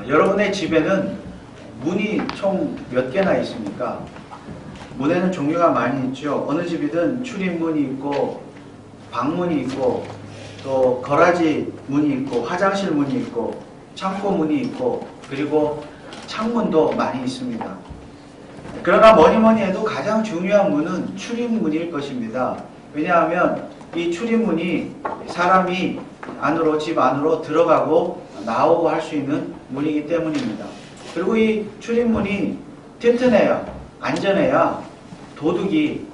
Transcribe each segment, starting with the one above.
여러분의 집에는 문이 총 몇 개나 있습니까? 문에는 종류가 많이 있죠. 어느 집이든 출입문이 있고 방문이 있고 또 거라지 문이 있고 화장실 문이 있고 창고 문이 있고 그리고 창문도 많이 있습니다. 그러나 뭐니 해도 가장 중요한 문은 출입문일 것입니다. 왜냐하면 이 출입문이 사람이 안으로, 집 안으로 들어가고 나오고 할 수 있는 문이기 때문입니다. 그리고 이 출입문이 튼튼해야, 안전해야 도둑이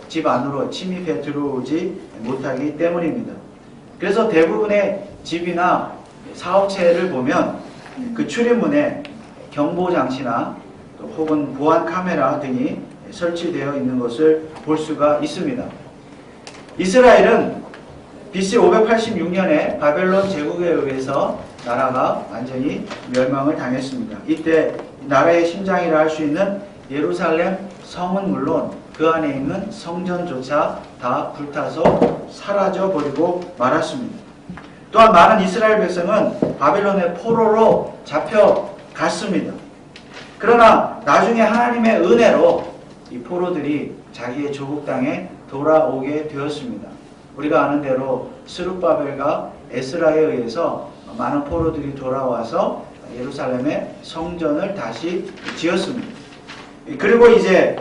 집 안으로 침입해 들어오지 못하기 때문입니다. 그래서 대부분의 집이나 사업체를 보면 그 출입문에 경보장치나 혹은 보안 카메라 등이 설치되어 있는 것을 볼 수가 있습니다. 이스라엘은 BC 586년에 바벨론 제국에 의해서 나라가 완전히 멸망을 당했습니다. 이때 나라의 심장이라 할 수 있는 예루살렘 성은 물론 그 안에 있는 성전조차 다 불타서 사라져버리고 말았습니다. 또한 많은 이스라엘 백성은 바벨론의 포로로 잡혀갔습니다. 그러나 나중에 하나님의 은혜로 이 포로들이 자기의 조국 땅에 돌아오게 되었습니다. 우리가 아는 대로 스룹바벨과 에스라에 의해서 많은 포로들이 돌아와서 예루살렘의 성전을 다시 지었습니다. 그리고 이제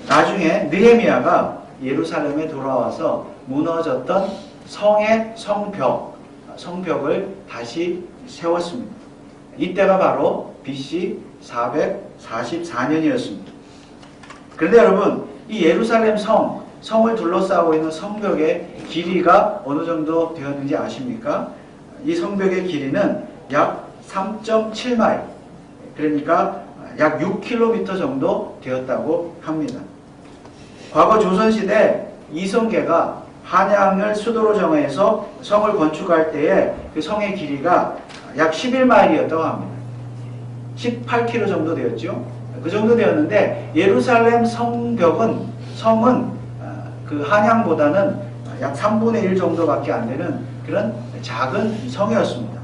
나중에 느헤미야가 예루살렘에 돌아와서 무너졌던 성의 성벽을 다시 세웠습니다. 이때가 바로 BC 444년이었습니다. 그런데 여러분, 이 예루살렘 성을 둘러싸고 있는 성벽의 길이가 어느 정도 되었는지 아십니까? 이 성벽의 길이는 약 3.7마일, 그러니까 약 6km 정도 되었다고 합니다. 과거 조선시대 이성계가 한양을 수도로 정해서 성을 건축할 때에 그 성의 길이가 약 11마일이었다고 합니다. 18km 정도 되었죠. 그 정도 되었는데 예루살렘 성은 그 한양보다는 약 3분의 1 정도밖에 안 되는 그런 작은 성이었습니다.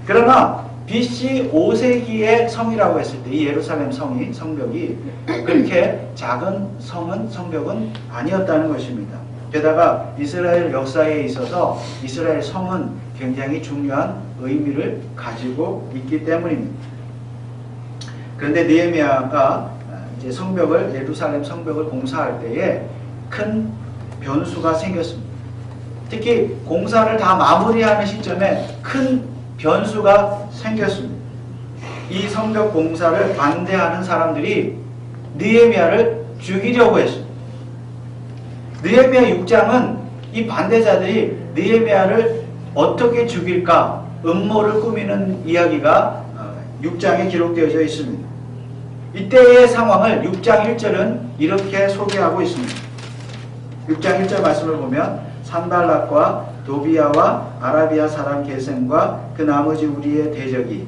그러나 BC 5세기의 성이라고 했을 때 이 예루살렘 성벽이 그렇게 작은 성벽은 아니었다는 것입니다. 게다가 이스라엘 역사에 있어서 이스라엘 성은 굉장히 중요한 의미를 가지고 있기 때문입니다. 그런데 느헤미야가 이제 예루살렘 성벽을 공사할 때에 큰 변수가 생겼습니다. 특히 공사를 다 마무리하는 시점에 큰 변수가 생겼습니다. 이 성벽 공사를 반대하는 사람들이 느헤미야를 죽이려고 했습니다. 느헤미야 6장은 이 반대자들이 느헤미야를 어떻게 죽일까 음모를 꾸미는 이야기가 6장에 기록되어져 있습니다. 이때의 상황을 6장 1절은 이렇게 소개하고 있습니다. 6장 1절 말씀을 보면 산발락과 도비야와 아라비아 사람 게셈과 그 나머지 우리의 대적이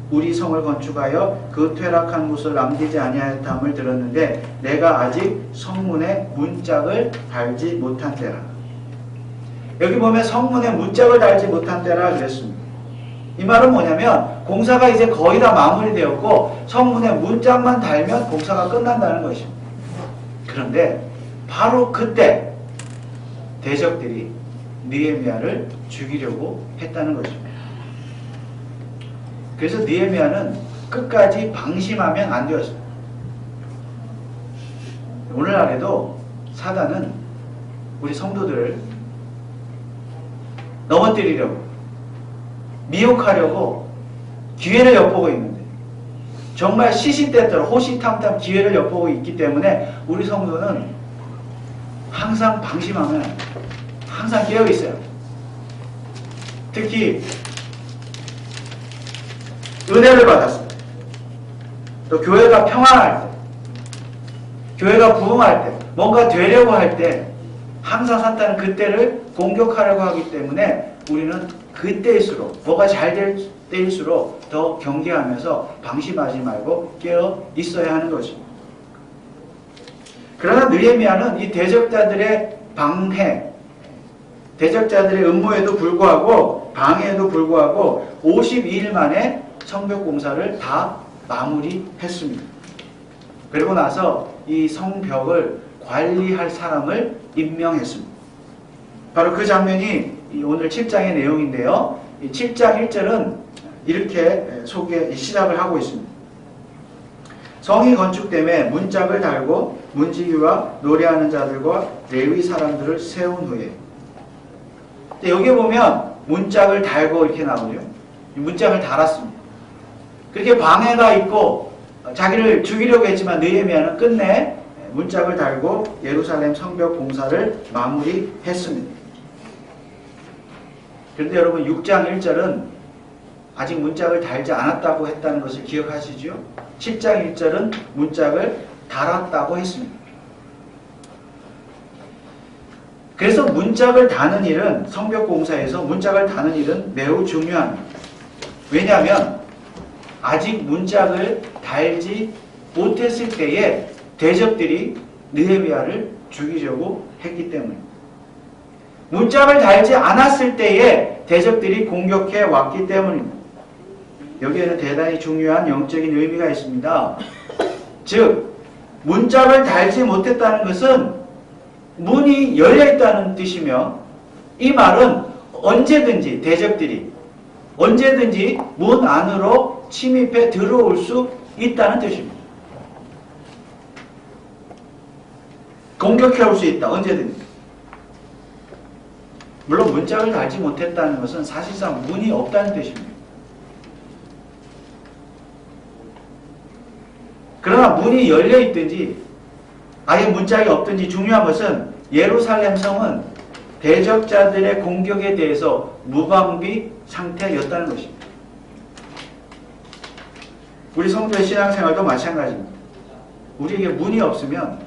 우리 성을 건축하여 그 퇴락한 곳을 남기지 아니하였다함을 들었는데 내가 아직 성문에 문짝을 달지 못한 때라. 여기 보면 성문에 문짝을 달지 못한 때라 그랬습니다. 이 말은 뭐냐면 공사가 이제 거의 다 마무리되었고 성문에 문짝만 달면 공사가 끝난다는 것입니다. 그런데 바로 그때 대적들이 느헤미야를 죽이려고 했다는 것입니다. 그래서 느헤미야는 끝까지 방심하면 안 되었습니다. 오늘날에도 사단은 우리 성도들을 넘어뜨리려고 미혹하려고 기회를 엿보고 있는데 정말 시시때때로 호시탐탐 기회를 엿보고 있기 때문에 우리 성도는 항상 방심하면 항상 깨어있어요. 특히 은혜를 받았을 때, 또 교회가 평안할 때, 교회가 부흥할 때, 뭔가 되려고 할 때 항상 사탄은 그때를 공격하려고 하기 때문에 우리는 그때일수록 뭐가 잘 될 때일수록 더 경계하면서 방심하지 말고 깨어 있어야 하는 것입니다. 그러나 느헤미야는 이 대적자들의 방해, 대적자들의 음모에도 불구하고 방해에도 불구하고 52일 만에 성벽 공사를 다 마무리했습니다. 그리고 나서 이 성벽을 관리할 사람을 임명했습니다. 바로 그 장면이 오늘 7장의 내용인데요. 7장 1절은 이렇게 시작을 하고 있습니다. 성이 건축됨에 문짝을 달고 문지기와 노래하는 자들과 레위 사람들을 세운 후에, 여기 보면 문짝을 달고 이렇게 나오죠. 문짝을 달았습니다. 그렇게 방해가 있고 자기를 죽이려고 했지만 느헤미야는 끝내 문짝을 달고 예루살렘 성벽 공사를 마무리했습니다. 그런데 여러분 6장 1절은 아직 문짝을 달지 않았다고 했다는 것을 기억하시죠? 7장 1절은 문짝을 달았다고 했습니다. 그래서 문짝을 다는 일은, 성벽 공사에서 문짝을 다는 일은 매우 중요합니다. 왜냐하면 아직 문짝을 달지 못했을 때에 대적들이 느헤미야를 죽이려고 했기 때문입니다. 문짝을 달지 않았을 때에 대적들이 공격해 왔기 때문입니다. 여기에는 대단히 중요한 영적인 의미가 있습니다. 즉, 문짝을 달지 못했다는 것은 문이 열려있다는 뜻이며, 이 말은 언제든지 대적들이 언제든지 문 안으로 침입해 들어올 수 있다는 뜻입니다. 공격해 올 수 있다. 언제든지. 물론 문짝을 달지 못했다는 것은 사실상 문이 없다는 뜻입니다. 그러나 문이 열려있든지 아예 문짝이 없든지 중요한 것은 예루살렘 성은 대적자들의 공격에 대해서 무방비 상태였다는 것입니다. 우리 성도의 신앙생활도 마찬가지입니다. 우리에게 문이 없으면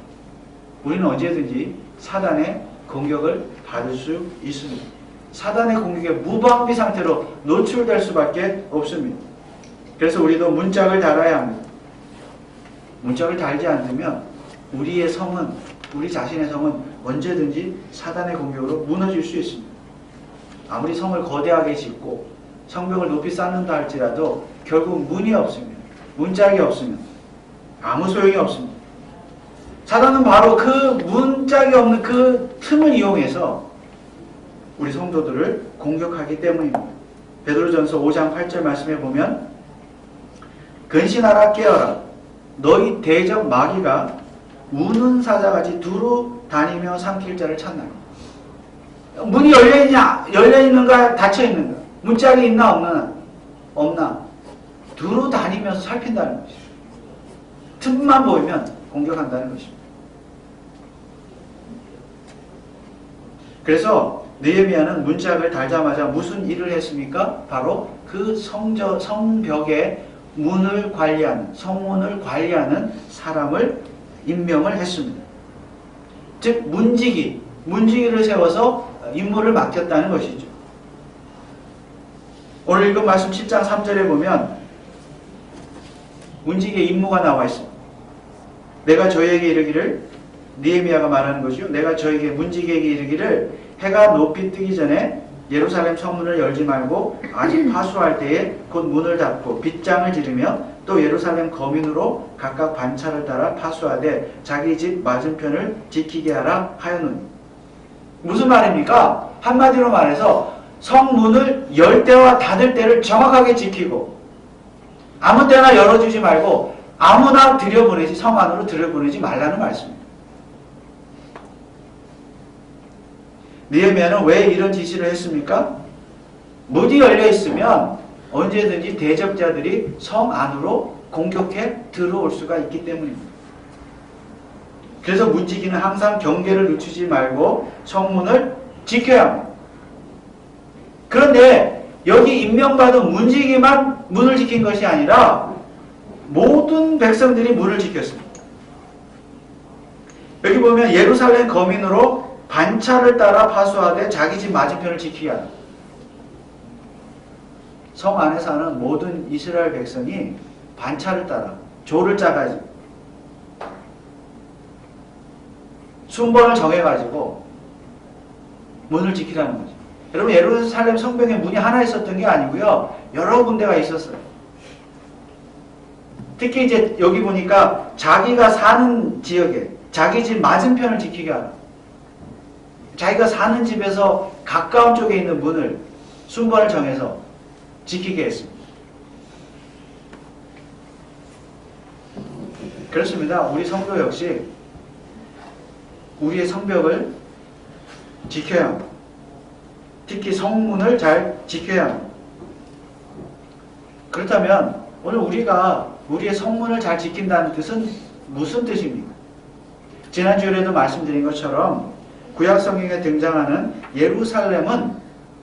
우리는 언제든지 사단의 공격을 받을 수 있습니다. 사단의 공격에 무방비 상태로 노출될 수밖에 없습니다. 그래서 우리도 문짝을 달아야 합니다. 문짝을 달지 않으면 우리의 성은, 우리 자신의 성은 언제든지 사단의 공격으로 무너질 수 있습니다. 아무리 성을 거대하게 짓고 성벽을 높이 쌓는다 할지라도 결국 문이 없으면, 문짝이 없으면 아무 소용이 없습니다. 사단은 바로 그 문짝이 없는 그 틈을 이용해서 우리 성도들을 공격하기 때문입니다. 베드로전서 5장 8절 말씀에 보면 근신하라 깨어라 너희 대적 마귀가 우는 사자같이 두루 다니며 삼킬 자를 찾나니. 문이 열려있는가 닫혀있는가, 문짝이 있나 없나 두루 다니면서 살핀다는 것이죠. 틈만 보이면 공격한다는 것입니다. 그래서 느헤미야는 문짝을 달자마자 무슨 일을 했습니까? 바로 그 성벽의 문을 관리하는, 성문을 관리하는 사람을 임명을 했습니다. 즉 문지기를 세워서 임무를 맡겼다는 것이죠. 오늘 읽은 말씀 10장 3절에 보면 문지기의 임무가 나와 있습니다. 내가 저에게 이르기를, 느헤미야가 말하는 것이요, 내가 저에게 문지기에게 이르기를 해가 높이 뜨기 전에 예루살렘 성문을 열지 말고 아직 파수할 때에 곧 문을 닫고 빗장을 지르며 또 예루살렘 거민으로 각각 반차를 따라 파수하되 자기 집 맞은편을 지키게 하라 하였노니. 무슨 말입니까? 한마디로 말해서 성문을 열 때와 닫을 때를 정확하게 지키고 아무 때나 열어주지 말고 아무나 들여보내지, 성 안으로 들여보내지 말라는 말씀입니다. 느헤미야는 왜 이런 지시를 했습니까? 문이 열려있으면 언제든지 대적자들이 성 안으로 공격해 들어올 수가 있기 때문입니다. 그래서 문지기는 항상 경계를 늦추지 말고 성문을 지켜야 합니다. 그런데 여기 임명받은 문지기만 문을 지킨 것이 아니라 모든 백성들이 문을 지켰습니다. 여기 보면 예루살렘 거민으로 반차를 따라 파수하되 자기 집 맞은편을 지키게 하라. 성 안에 사는 모든 이스라엘 백성이 반차를 따라 조를 짜가지고 순번을 정해가지고 문을 지키라는 거죠. 여러분, 예루살렘 성벽에 문이 하나 있었던 게 아니고요, 여러 군데가 있었어요. 특히 이제 여기 보니까 자기가 사는 지역에 자기 집 맞은편을 지키게 하라. 자기가 사는 집에서 가까운 쪽에 있는 문을 순번을 정해서 지키게 했습니다. 그렇습니다. 우리 성도 역시 우리의 성벽을 지켜야 합니다. 특히 성문을 잘 지켜야 합니다. 그렇다면 오늘 우리가 우리의 성문을 잘 지킨다는 뜻은 무슨 뜻입니까? 지난주에도 말씀드린 것처럼 구약 성경에 등장하는 예루살렘은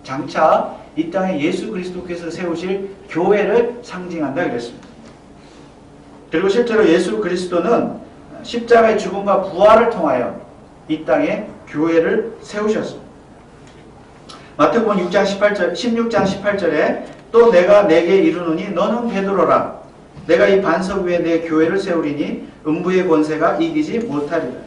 장차 이 땅에 예수 그리스도께서 세우실 교회를 상징한다 그랬습니다. 그리고 실제로 예수 그리스도는 십자가의 죽음과 부활을 통하여 이 땅에 교회를 세우셨습니다. 마태복음 16장 18절에 또 내가 내게 이르노니 너는 베드로라. 내가 이 반석 위에 내 교회를 세우리니 음부의 권세가 이기지 못하리라.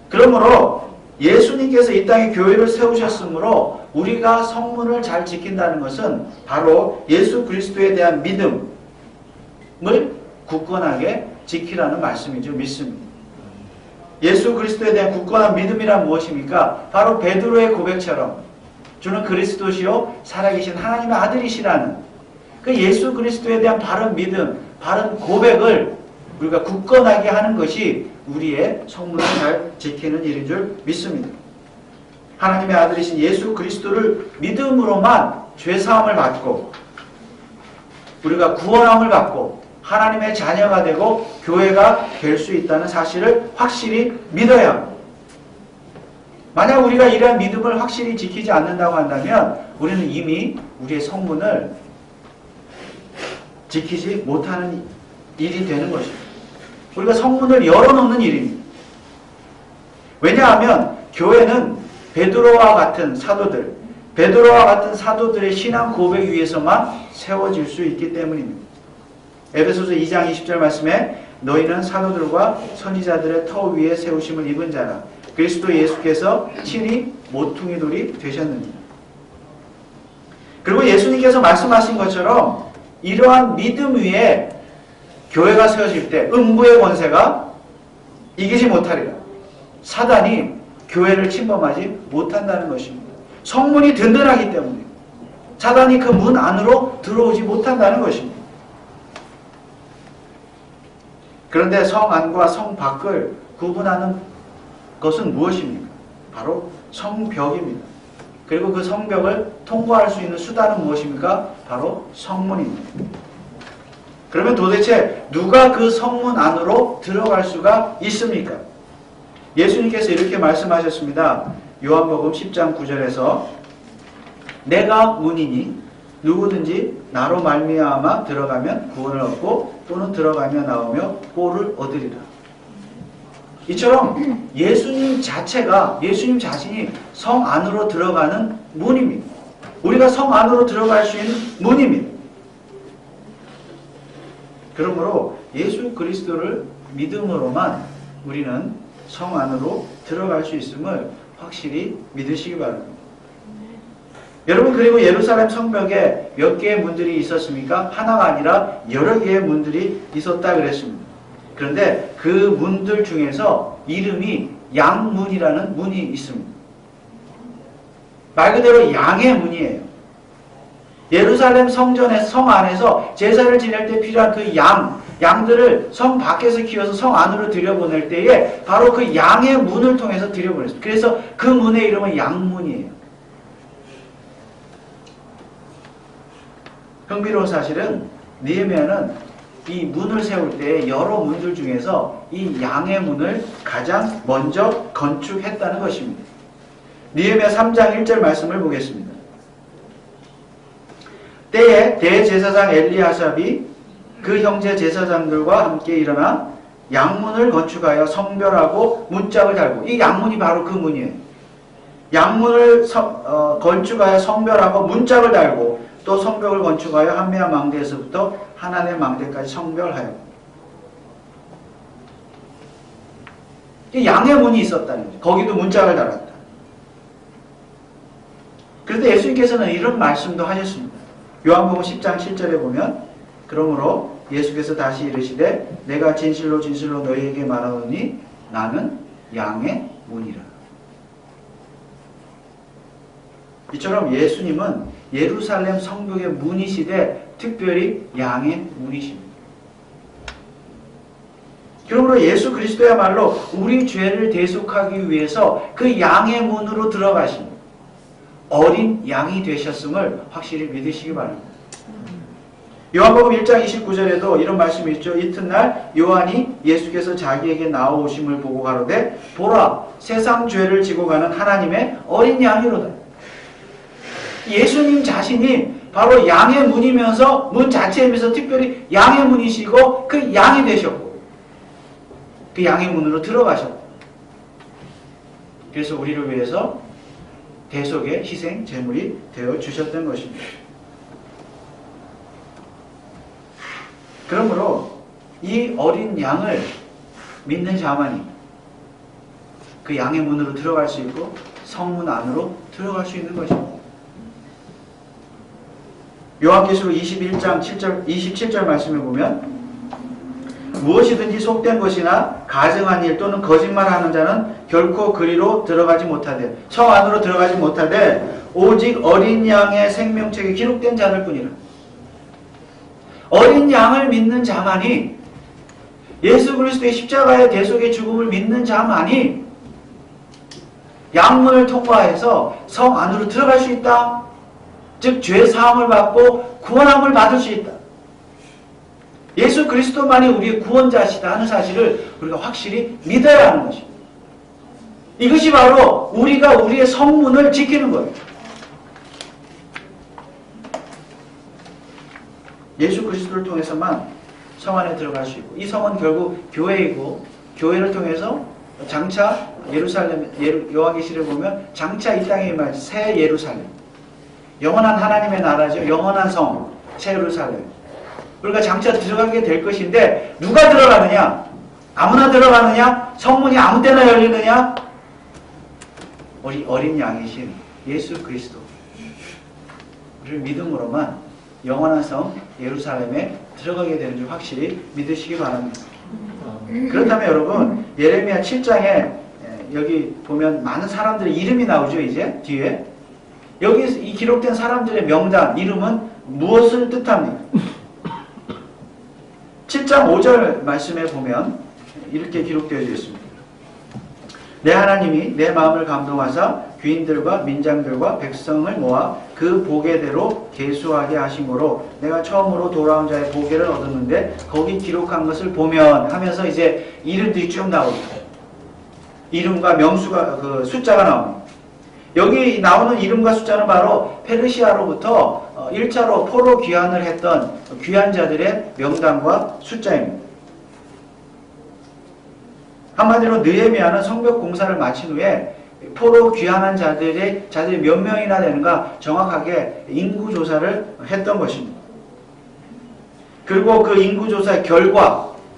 그러므로 예수님께서 이 땅에 교회를 세우셨으므로 우리가 성문을 잘 지킨다는 것은 바로 예수 그리스도에 대한 믿음을 굳건하게 지키라는 말씀이죠. 믿습니다. 예수 그리스도에 대한 굳건한 믿음이란 무엇입니까? 바로 베드로의 고백처럼 주는 그리스도시요 살아계신 하나님의 아들이시라는 그 예수 그리스도에 대한 바른 믿음, 바른 고백을 우리가 굳건하게 하는 것이 우리의 성문을 잘 지키는 일인 줄 믿습니다. 하나님의 아들이신 예수 그리스도를 믿음으로만 죄사함을 받고 우리가 구원함을 받고 하나님의 자녀가 되고 교회가 될 수 있다는 사실을 확실히 믿어야 합니다. 만약 우리가 이러한 믿음을 확실히 지키지 않는다고 한다면 우리는 이미 우리의 성문을 지키지 못하는 일이 되는 것입니다. 우리가 성문을 열어놓는 일입니다. 왜냐하면 교회는 베드로와 같은 사도들, 베드로와 같은 사도들의 신앙 고백 위에서만 세워질 수 있기 때문입니다. 에베소서 2장 20절 말씀에 너희는 사도들과 선지자들의 터 위에 세우심을 입은 자라. 그리스도 예수께서 친히 모퉁이 돌이 되셨느니라. 그리고 예수님께서 말씀하신 것처럼 이러한 믿음 위에 교회가 세워질 때 음부의 권세가 이기지 못하리라. 사단이 교회를 침범하지 못한다는 것입니다. 성문이 든든하기 때문에 사단이 그 문 안으로 들어오지 못한다는 것입니다. 그런데 성 안과 성 밖을 구분하는 것은 무엇입니까? 바로 성벽입니다. 그리고 그 성벽을 통과할 수 있는 수단은 무엇입니까? 바로 성문입니다. 그러면 도대체 누가 그 성문 안으로 들어갈 수가 있습니까? 예수님께서 이렇게 말씀하셨습니다. 요한복음 10장 9절에서 내가 문이니 누구든지 나로 말미암아 들어가면 구원을 얻고 또는 들어가며 나오며 꼴을 얻으리라. 이처럼 예수님 자체가 예수님 자신이 성 안으로 들어가는 문입니다. 우리가 성 안으로 들어갈 수 있는 문입니다. 그러므로 예수 그리스도를 믿음으로만 우리는 성 안으로 들어갈 수 있음을 확실히 믿으시기 바랍니다. 여러분, 그리고 예루살렘 성벽에 몇 개의 문들이 있었습니까? 하나가 아니라 여러 개의 문들이 있었다 그랬습니다. 그런데 그 문들 중에서 이름이 양문이라는 문이 있습니다. 말 그대로 양의 문이에요. 예루살렘 성전의 성 안에서 제사를 지낼 때 필요한 그 양들을 성 밖에서 키워서 성 안으로 들여보낼 때에 바로 그 양의 문을 통해서 들여보냈습니다. 그래서 그 문의 이름은 양문이에요. 흥미로운 사실은 느헤미야는 이 문을 세울 때 여러 문들 중에서 이 양의 문을 가장 먼저 건축했다는 것입니다. 느헤미야 3장 1절 말씀을 보겠습니다. 때에 대제사장 엘리야삽이 그 형제 제사장들과 함께 일어나 양문을 건축하여 성별하고 문짝을 달고, 이 양문이 바로 그 문이에요. 양문을 건축하여 성별하고 문짝을 달고 또 성벽을 건축하여 한메아 망대에서부터 하나네 망대까지 성별하여. 이 양의 문이 있었다는 거죠. 거기도 문짝을 달았다. 그런데 예수님께서는 이런 말씀도 하셨습니다. 요한복음 10장 7절에 보면 그러므로 예수께서 다시 이르시되 내가 진실로 진실로 너희에게 말하노니 나는 양의 문이라. 이처럼 예수님은 예루살렘 성벽의 문이시되 특별히 양의 문이십니다. 그러므로 예수 그리스도야말로 우리 죄를 대속하기 위해서 그 양의 문으로 들어가신 어린 양이 되셨음을 확실히 믿으시기 바랍니다. 요한복음 1장 29절에도 이런 말씀이 있죠. 이튿날 요한이 예수께서 자기에게 나오심을 보고 가로되 보라 세상 죄를 지고 가는 하나님의 어린 양이로다. 예수님 자신이 바로 양의 문이면서 문 자체이면서 특별히 양의 문이시고 그 양이 되셨고 그 양의 문으로 들어가셨고 그래서 우리를 위해서 대속의 희생 제물이 되어 주셨던 것입니다. 그러므로 이 어린 양을 믿는 자만이 그 양의 문으로 들어갈 수 있고 성문 안으로 들어갈 수 있는 것입니다. 요한계시록 21장 27절 말씀에 보면 무엇이든지 속된 것이나 가증한 일 또는 거짓말하는 자는 결코 그리로 들어가지 못하되 성 안으로 들어가지 못하되 오직 어린 양의 생명책에 기록된 자들 뿐이라. 어린 양을 믿는 자만이 예수 그리스도의 십자가의 대속의 죽음을 믿는 자만이 양문을 통과해서 성 안으로 들어갈 수 있다. 즉 죄 사함을 받고 구원함을 받을 수 있다. 예수 그리스도만이 우리의 구원자시다 하는 사실을 우리가 확실히 믿어야 하는 것입니다. 이것이 바로 우리가 우리의 성문을 지키는 거예요. 예수 그리스도를 통해서만 성 안에 들어갈 수 있고 이 성은 결국 교회이고 교회를 통해서 장차 예루살렘 요한계시를 보면 장차 이 땅에 임할 새 예루살렘 영원한 하나님의 나라죠. 영원한 성 새 예루살렘 우리가 장차 들어가게 될 것인데 누가 들어가느냐? 아무나 들어가느냐? 성문이 아무 때나 열리느냐? 우리 어린 양이신 예수 그리스도 우리를 믿음으로만 영원한 성 예루살렘에 들어가게 되는 줄 확실히 믿으시기 바랍니다. 그렇다면 여러분 예레미야 7장에 여기 보면 많은 사람들의 이름이 나오죠. 이제 뒤에 여기 이 기록된 사람들의 명단 이름은 무엇을 뜻합니까? 7장 5절 말씀에 보면 이렇게 기록되어 있습니다. 내 하나님이 내 마음을 감동하사 귀인들과 민장들과 백성을 모아 그 보게대로 계수하게 하심으로 내가 처음으로 돌아온 자의 보게를 얻었는데 거기 기록한 것을 보면 하면서 이제 이름들이 쭉 나옵니다. 이름과 명수가 그 숫자가 나옵니다. 여기 나오는 이름과 숫자는 바로 페르시아로부터 1차로 포로 귀환을 했던 귀환자들의 명단과 숫자입니다. 한마디로 느헤미야는 성벽 공사를 마친 후에 포로 귀환한 자들이 몇 명이나 되는가 정확하게 인구조사를 했던 것입니다. 그리고 그 인구조사의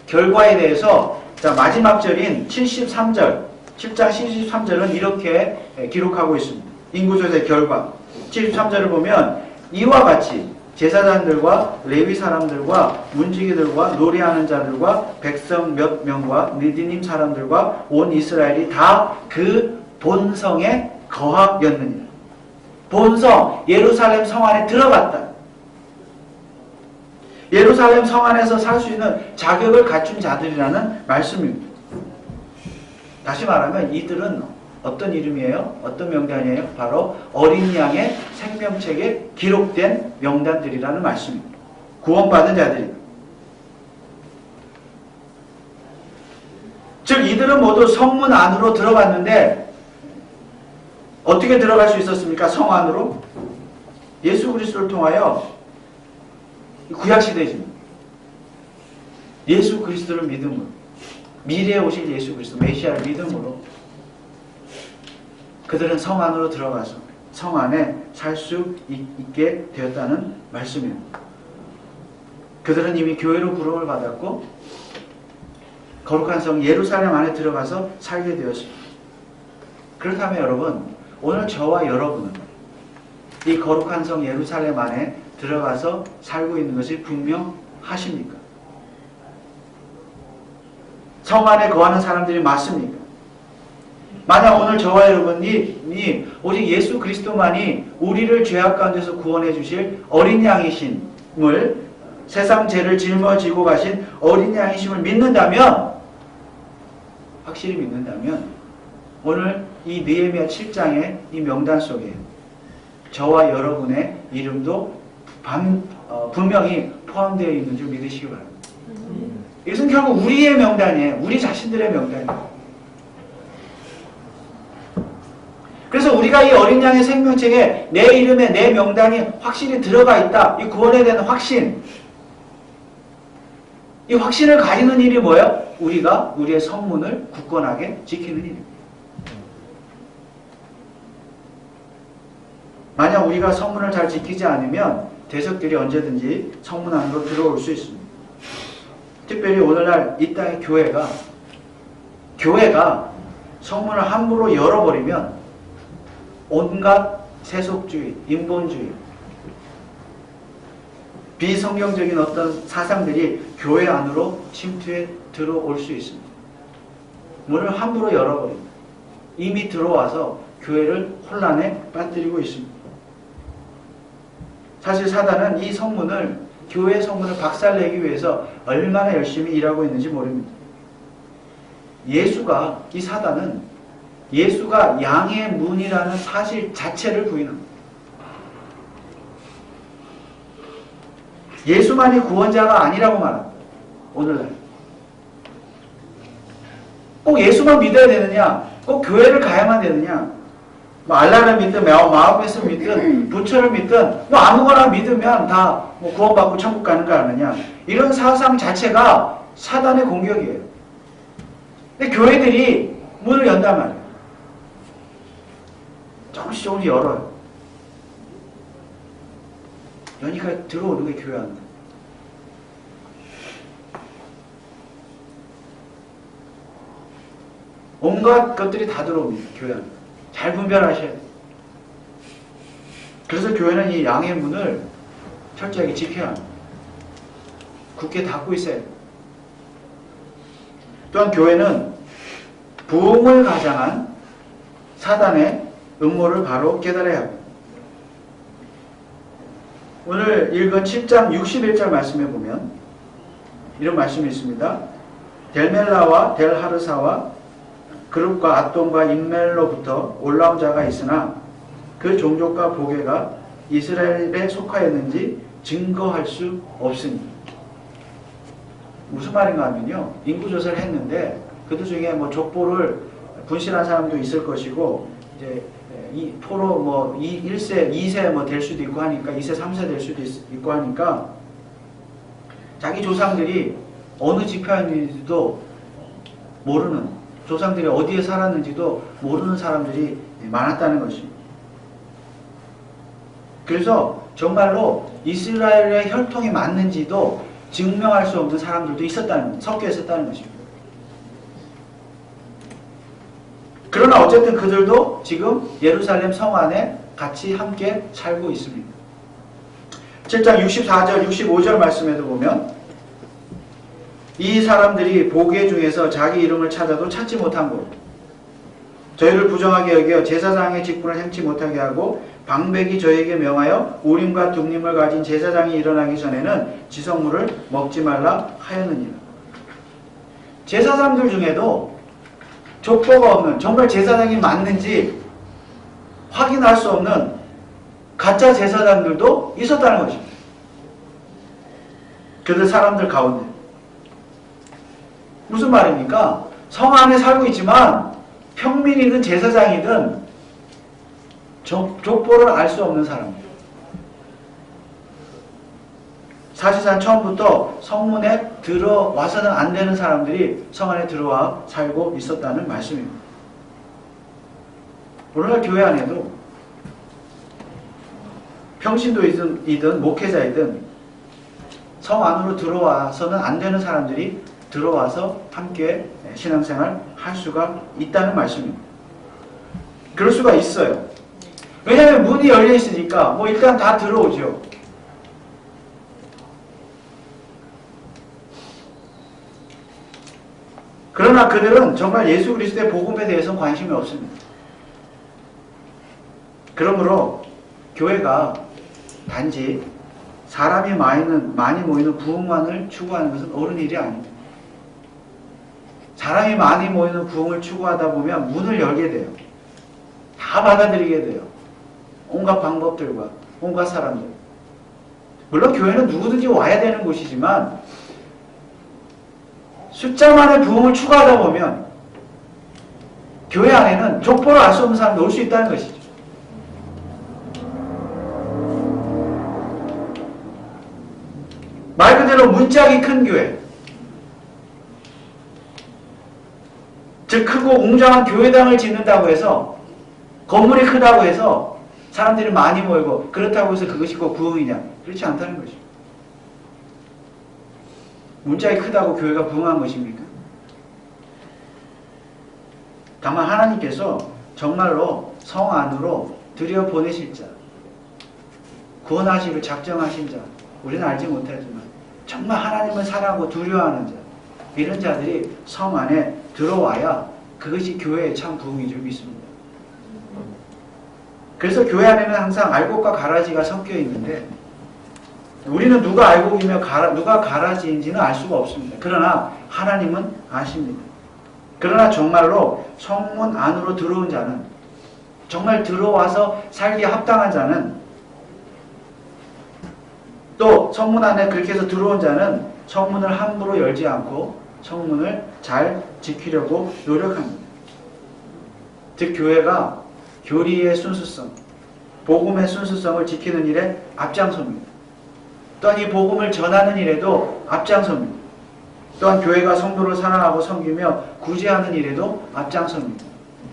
결과에 대해서 마지막 절인 73절 7장 73절은 이렇게 기록하고 있습니다. 인구조사의 결과 73절을 보면 이와 같이 제사장들과 레위 사람들과 문지기들과 노래하는 자들과 백성 몇 명과 느디님 사람들과 온 이스라엘이 다 그 본성에 거하였느니라. 본성 예루살렘 성 안에 들어갔다. 예루살렘 성 안에서 살 수 있는 자격을 갖춘 자들이라는 말씀입니다. 다시 말하면 이들은 어떤 이름이에요? 어떤 명단이에요? 바로 어린 양의 생명책에 기록된 명단들이라는 말씀입니다. 구원받은 자들입니다. 즉 이들은 모두 성문 안으로 들어갔는데 어떻게 들어갈 수 있었습니까? 성 안으로? 예수 그리스도를 통하여 구약시대입니다. 예수 그리스도를 믿음으로 미래에 오실 예수 그리스도 메시아를 믿음으로 그들은 성 안으로 들어가서 성 안에 살 수 있게 되었다는 말씀입니다. 그들은 이미 교회로 부름을 받았고 거룩한 성 예루살렘 안에 들어가서 살게 되었습니다. 그렇다면 여러분 오늘 저와 여러분은 이 거룩한 성 예루살렘 안에 들어가서 살고 있는 것이 분명 하십니까? 성 안에 거하는 사람들이 맞습니까? 만약 오늘 저와 여러분이 오직 예수 그리스도만이 우리를 죄악 가운데서 구원해 주실 어린 양이심을, 세상 죄를 짊어지고 가신 어린 양이심을 믿는다면, 확실히 믿는다면 오늘 이 느헤미야 7장의 이 명단 속에 저와 여러분의 이름도 분명히 포함되어 있는 줄 믿으시기 바랍니다. 이것은 결국 우리의 명단이에요. 우리 자신들의 명단이에요. 그래서 우리가 이 어린 양의 생명책에 내 이름에 내 명단이 확실히 들어가 있다. 이 구원에 대한 확신. 이 확신을 가지는 일이 뭐예요? 우리가 우리의 성문을 굳건하게 지키는 일입니다. 만약 우리가 성문을 잘 지키지 않으면 대적들이 언제든지 성문 안으로 들어올 수 있습니다. 특별히 오늘날 이 땅의 교회가 성문을 함부로 열어버리면 온갖 세속주의, 인본주의, 비성경적인 어떤 사상들이 교회 안으로 침투해 들어올 수 있습니다. 문을 함부로 열어버립니다. 이미 들어와서 교회를 혼란에 빠뜨리고 있습니다. 사실 사단은 이 성문을, 교회의 성문을 박살내기 위해서 얼마나 열심히 일하고 있는지 모릅니다. 이 사단은 예수가 양의 문이라는 사실 자체를 부인합니다. 예수만이 구원자가 아니라고 말합니다. 오늘날. 꼭 예수만 믿어야 되느냐? 꼭 교회를 가야만 되느냐? 뭐 알라를 믿든 마호멧을 믿든 부처를 믿든 뭐 아무거나 믿으면 다 뭐 구원받고 천국 가는 거 아니냐? 이런 사상 자체가 사단의 공격이에요. 근데 교회들이 문을 연단 말이에요. 조금씩 열어요. 여니까 들어오는 게 교회 안에. 온갖 것들이 다 들어옵니다. 교회 안에. 잘 분별하셔야 돼요. 그래서 교회는 이 양의 문을 철저하게 지켜야 합니다. 굳게 닫고 있어야 돼요. 또한 교회는 부흥을 가장한 사단의 음모를 바로 깨달아야 합니다. 오늘 읽은 7장 61절 말씀에 보면 이런 말씀이 있습니다. 델멜라와 델하르사와 그룹과 앗돈과 임멜로부터 올라온 자가 있으나 그 종족과 보게가 이스라엘에 속하였는지 증거할 수 없으니. 무슨 말인가 하면요, 인구조사를 했는데 그들 중에 뭐 족보를 분실한 사람도 있을 것이고, 이제 이 포로 뭐 1세, 2세 뭐 될 수도 있고 하니까, 2세, 3세 될 수도 있고 하니까, 자기 조상들이 어느 지파였는지도 모르는, 조상들이 어디에 살았는지도 모르는 사람들이 많았다는 것입니다. 그래서 정말로 이스라엘의 혈통이 맞는지도 증명할 수 없는 사람들도 섞여 있었다는 것입니다. 그러나 어쨌든 그들도 지금 예루살렘 성 안에 같이 함께 살고 있습니다. 7장 64절, 65절 말씀에도 보면 이 사람들이 보게 중에서 자기 이름을 찾아도 찾지 못한 곳, 저희를 부정하게 여겨 제사장의 직분을 행치 못하게 하고 방백이 저에게 명하여 우림과 둠림을 가진 제사장이 일어나기 전에는 지성물을 먹지 말라 하였느니라. 제사장들 중에도 족보가 없는, 정말 제사장이 맞는지 확인할 수 없는 가짜 제사장들도 있었다는 것입니다. 그들 사람들 가운데. 무슨 말입니까? 성 안에 살고 있지만 평민이든 제사장이든 족보를 알 수 없는 사람들. 사실상 처음부터 성문에 들어와서는 안 되는 사람들이 성 안에 들어와 살고 있었다는 말씀입니다. 오늘날 교회 안에도 평신도이든 목회자이든 성 안으로 들어와서는 안 되는 사람들이 들어와서 함께 신앙생활 할 수가 있다는 말씀입니다. 그럴 수가 있어요. 왜냐하면 문이 열려 있으니까 뭐 일단 다 들어오죠. 그러나 그들은 정말 예수 그리스도의 복음에 대해서는 관심이 없습니다. 그러므로 교회가 단지 사람이 많이 모이는 부흥만을 추구하는 것은 옳은 일이 아닙니다. 사람이 많이 모이는 부흥을 추구하다 보면 문을 열게 돼요. 다 받아들이게 돼요. 온갖 방법들과 온갖 사람들. 물론 교회는 누구든지 와야 되는 곳이지만 숫자만의 부흥을 추구하다 보면 교회 안에는 족보를 알 수 없는 사람이 올 수 있다는 것이죠. 말 그대로 문짝이 큰 교회, 즉 크고 웅장한 교회당을 짓는다고 해서 건물이 크다고 해서 사람들이 많이 모이고 그렇다고 해서 그것이 꼭 부흥이냐? 그렇지 않다는 것이죠. 문짝이 크다고 교회가 부흥한 것입니까? 다만 하나님께서 정말로 성 안으로 들여보내실 자, 구원하시기를 작정하신 자, 우리는 알지 못하지만 정말 하나님을 사랑하고 두려워하는 자, 이런 자들이 성 안에 들어와야 그것이 교회의 참 부흥인 줄 믿습니다. 그래서 교회 안에는 항상 알곡과 가라지가 섞여 있는데 우리는 누가 알곡이며 누가 가라지인지는 알 수가 없습니다. 그러나 하나님은 아십니다. 그러나 정말로 성문 안으로 들어온 자는, 정말 들어와서 살기에 합당한 자는, 또 성문 안에 그렇게 해서 들어온 자는 성문을 함부로 열지 않고 성문을 잘 지키려고 노력합니다. 즉 교회가 교리의 순수성, 복음의 순수성을 지키는 일에 앞장섭니다. 또한 이 복음을 전하는 일에도 앞장섭니다. 또한 교회가 성도를 사랑하고 섬기며 구제하는 일에도 앞장섭니다.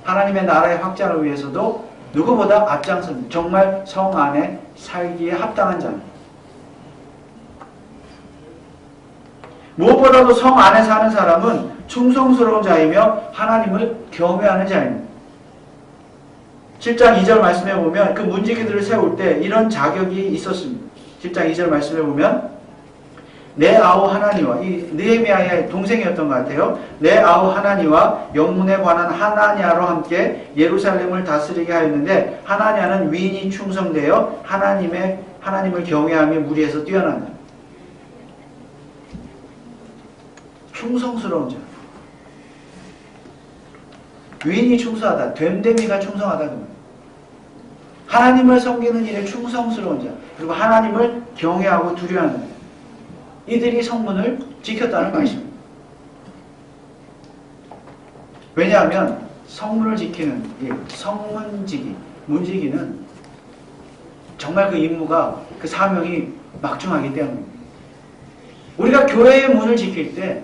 하나님의 나라의 확장을 위해서도 누구보다 앞장섭니다. 정말 성 안에 살기에 합당한 자입니다. 무엇보다도 성 안에 사는 사람은 충성스러운 자이며 하나님을 경외하는 자입니다. 7장 2절 말씀해 보면 그 문지기들을 세울 때 이런 자격이 있었습니다. 10장 2절 말씀해 보면 내 아우 하나니와, 이 느헤미야의 동생이었던 것 같아요. 내 아우 하나니와 영문에 관한 하나냐로 함께 예루살렘을 다스리게 하였는데 하나냐는 위인이 충성되어 하나님을 경외하며 무리에서 뛰어난다. 충성스러운 자. 위인이 충성하다. 됨됨이가 충성하다. 그러면 하나님을 섬기는 일에 충성스러운 자. 그리고 하나님을 경외하고 두려워하는 자. 이들이 성문을 지켰다는 것입니다. 왜냐하면 성문을 지키는 일, 성문지기, 문지기는 정말 그 임무가, 그 사명이 막중하기 때문입니다. 우리가 교회의 문을 지킬 때,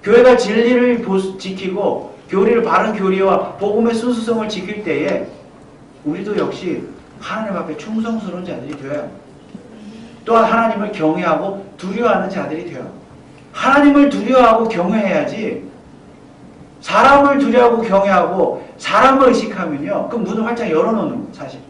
교회가 진리를 지키고 교리를, 바른 교리와 복음의 순수성을 지킬 때에 우리도 역시 하나님 앞에 충성스러운 자들이 되어야 합니다. 또한 하나님을 경외하고 두려워하는 자들이 되어야 합니다. 하나님을 두려워하고 경외해야지, 사람을 두려워하고 경외하고 사람을 의식하면요, 그 문을 활짝 열어놓는 거예요, 사실.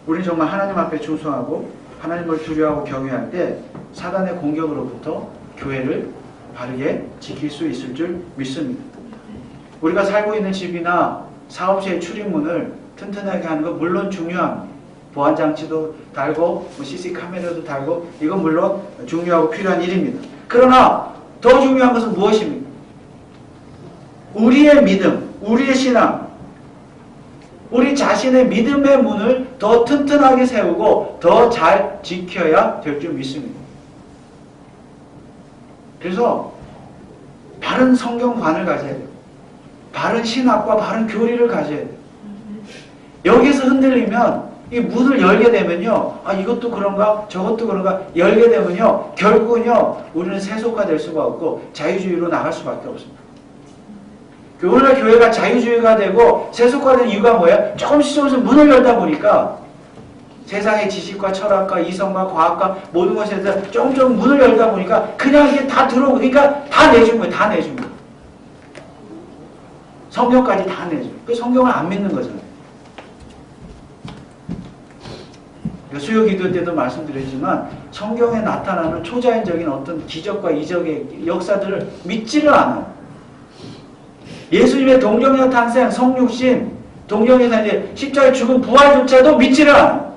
우리는 정말 하나님 앞에 충성하고 하나님을 두려워하고 경외할 때 사단의 공격으로부터 교회를 바르게 지킬 수 있을 줄 믿습니다. 우리가 살고 있는 집이나 사업체의 출입문을 튼튼하게 하는 건 물론 중요합니다. 보안장치도 달고 CC 카메라도 달고 이건 물론 중요하고 필요한 일입니다. 그러나 더 중요한 것은 무엇입니까? 우리의 믿음, 우리의 신앙, 우리 자신의 믿음의 문을 더 튼튼하게 세우고 더 잘 지켜야 될 줄 믿습니다. 그래서 바른 성경관을 가져야 돼요. 바른 신학과 바른 교리를 가져야 돼요. 여기서 흔들리면 이 문을 열게 되면요, 아 이것도 그런가 저것도 그런가 열게 되면요, 결국은요 우리는 세속화될 수가 없고 자유주의로 나갈 수밖에 없습니다. 오늘날 교회가 자유주의가 되고 세속화된 이유가 뭐예요? 조금씩 문을 열다 보니까 세상의 지식과 철학과 이성과 과학과 모든 것에 대해서 조금 문을 열다 보니까 그냥 이게 다 들어오고, 그러니까 다 내준 거예요. 다 내준 거예요. 성경까지 다 내준 거예요. 그 성경을 안 믿는 거잖아요. 수요 기도 때도 말씀드렸지만 성경에 나타나는 초자연적인 어떤 기적과 이적의 역사들을 믿지를 않아요. 예수님의 동정녀 탄생, 성육신, 동정녀 탄생, 십자가에 죽은 부활조차도 믿지를 않아요.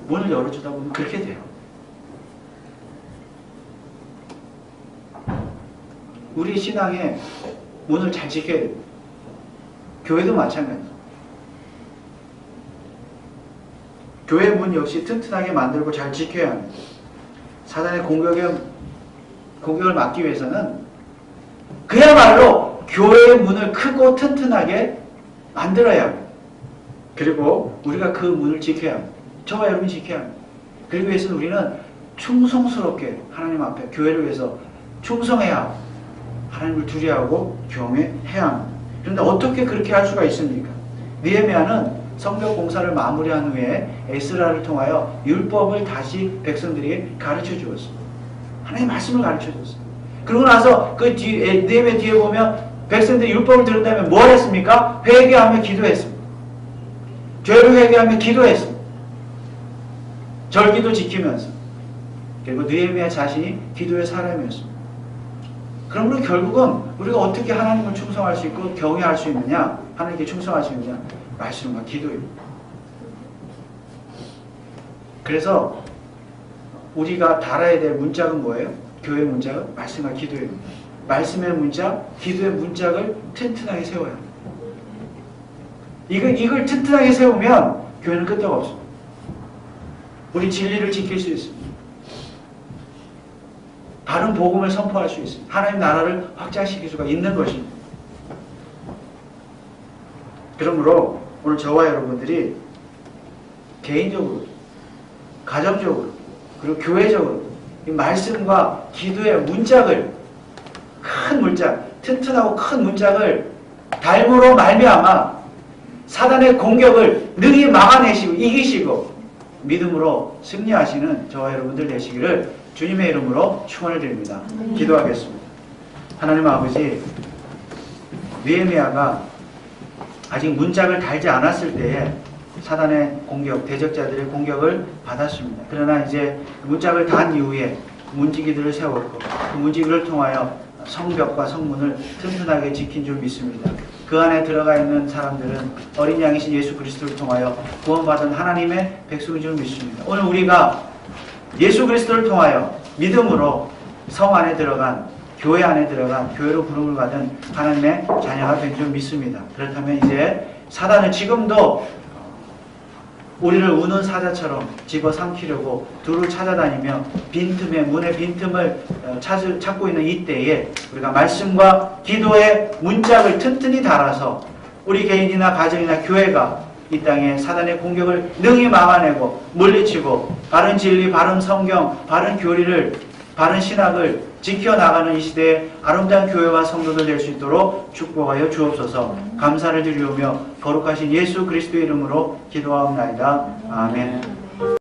문을 열어주다 보면 그렇게 돼요. 우리 신앙의 문을 잘 지켜야 돼요. 교회도 마찬가지예요. 교회 문 역시 튼튼하게 만들고 잘 지켜야 합니다. 사단의 공격을 막기 위해서는 그야말로 교회의 문을 크고 튼튼하게 만들어야 합니다. 그리고 우리가 그 문을 지켜야 합니다. 저와 여러분이 지켜야 합니다. 그러기 위해서는 우리는 충성스럽게 하나님 앞에 교회를 위해서 충성해야 하고 하나님을 두려워하고 경외해야 합니다. 그런데 어떻게 그렇게 할 수가 있습니까? 느헤미야는 성벽 공사를 마무리한 후에 에스라를 통하여 율법을 다시 백성들에게 가르쳐 주었습니다. 하나님의 말씀을 가르쳐 줬습니다. 그러고 나서 그 느헤미야 뒤에 보면 백성들이 율법을 들은 다음에 뭘 했습니까? 회개하며 기도했습니다. 죄를 회개하며 기도했습니다. 절기도 지키면서. 그리고 느헤미야 자신이 기도의 사람이었습니다. 그러므로 결국은 우리가 어떻게 하나님을 충성할 수 있고 경외할 수 있느냐, 하나님께 충성할 수 있느냐, 말씀과 기도입니다. 그래서 우리가 달아야 될 문짝은 뭐예요? 교회의 문짝은 말씀과 기도입니다. 말씀의 문짝, 기도의 문짝을 튼튼하게 세워야 합니다. 이걸 튼튼하게 세우면 교회는 끄떡 없습니다. 우리 진리를 지킬 수 있습니다. 바른 복음을 선포할 수 있습니다. 하나님 나라를 확장시킬 수가 있는 것입니다. 그러므로 오늘 저와 여러분들이 개인적으로, 가정적으로, 그리고 교회적으로 이 말씀과 기도의 문짝을, 큰 문짝, 튼튼하고 큰 문짝을 닮으로 말미암아 사단의 공격을 능히 막아내시고 이기시고 믿음으로 승리하시는 저와 여러분들 되시기를 주님의 이름으로 축원을 드립니다. 기도하겠습니다. 하나님 아버지, 느헤미야가 아직 문짝을 달지 않았을 때에 사단의 공격, 대적자들의 공격을 받았습니다. 그러나 이제 문짝을 단 이후에 문지기들을 세웠고 그 문지기를 통하여 성벽과 성문을 튼튼하게 지킨 줄 믿습니다. 그 안에 들어가 있는 사람들은 어린 양이신 예수 그리스도를 통하여 구원받은 하나님의 백성인 줄 믿습니다. 오늘 우리가 예수 그리스도를 통하여 믿음으로 성 안에 들어간, 교회 안에 들어간, 교회로 부름을 받은 하나님의 자녀가 된 줄 믿습니다. 그렇다면 이제 사단은 지금도 우리를 우는 사자처럼 집어삼키려고 둘을 찾아다니며 빈틈에, 문의 빈틈을 찾고 있는 이때에 우리가 말씀과 기도의 문짝을 튼튼히 달아서 우리 개인이나 가정이나 교회가 이 땅에 사단의 공격을 능히 막아내고 물리치고 바른 진리, 바른 성경, 바른 교리를, 바른 신학을 지켜나가는 이 시대에 아름다운 교회와 성도들 될 수 있도록 축복하여 주옵소서. 감사를 드리오며 거룩하신 예수 그리스도의 이름으로 기도하옵나이다. 아멘.